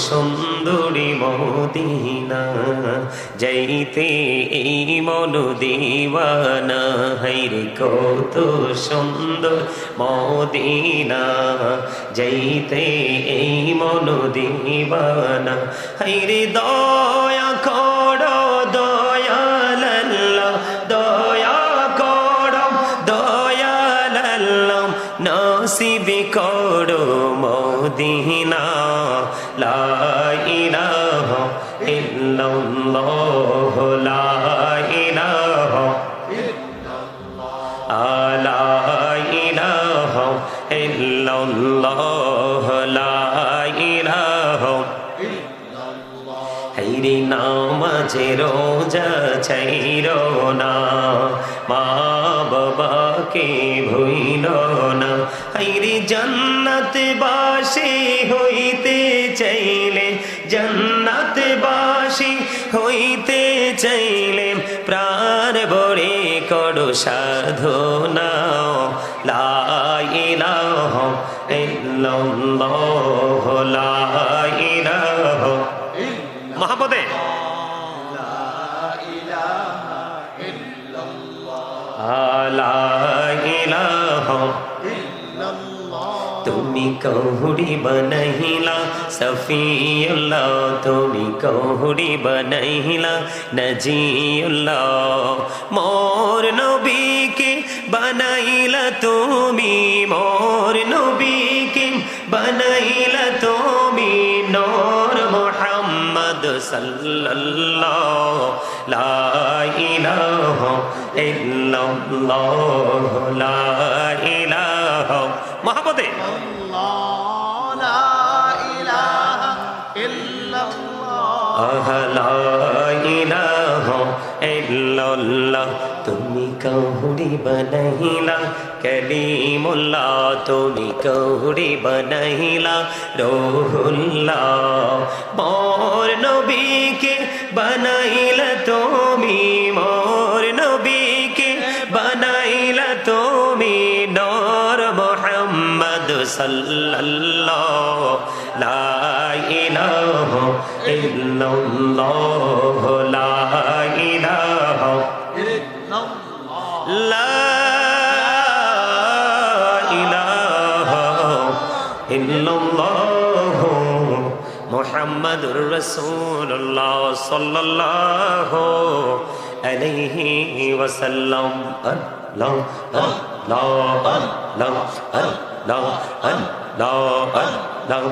সুন্দরী মদিনা, যাইতে এই মন দিওয়ানা। হায়রে কত সুন্দর মদিনা, যাইতে এই মন দিওয়ানা। হায়রে দয়া করো দয়াল আল্লাহ, দয়া করো দয়াল আল্লাহ, নসিব করো মদিনা। লা ইলাহা ইল্লাল্লাহ, লা ইলাহা লা ইলাহা ইল্লাল্লাহ, লা ইলাহা। হায়রে নামাজে রোজা ছাইরো না, মা বাবাকে ভুইলো না। হায়রে জান্নাত বাসী হইতে চাইলে, জান্নাত বাসী হইতে চাইলে, প্রাণ ভরে করো সাধনা। লা ইলাহা ইল্লাল্লাহ, লা ইলাহা মহাপদে তুমি কহুরি বনহিলা সফিউল্লাহ, তুমি কহুরি বনহিলা নজিউল্লাহ। মোর নবীকে বানাইলা তুমি, মোর নবীকে বানাইলা তুমি, নূর মুহাম্মদ সাল্লাল্লাহ। লা ইলাহা ইল্লাল্লাহ, লা ইলাহা মহাপদে লা ইলাহা ইল্লাল্লাহ, লা ইলাহা ইল্লাল্লাহ। তুমি কহুরি বনহিলা কলিমুল্লাহ, তুমি কহুরি বনহিলা রূহুল্লাহ। মোর নবীকে বানাইলা তুমি, মোর নবীকে বানাইলা তুমি, নূর মুহাম্মদ সাল্লাল্লাহ। লা ইলাহা ইল্লাল্লাহ, লা ইলাহা লা ইলাহা ইল্লাল্লাহ মুহাম্মাদুর রাসূলুল্লাহ সাল্লাল্লাহু আলাইহি ওয়াসাল্লাম। আল্লাহ আল্লাহ আল্লাহ আল্লাহ আল্লাহ আল্লাহ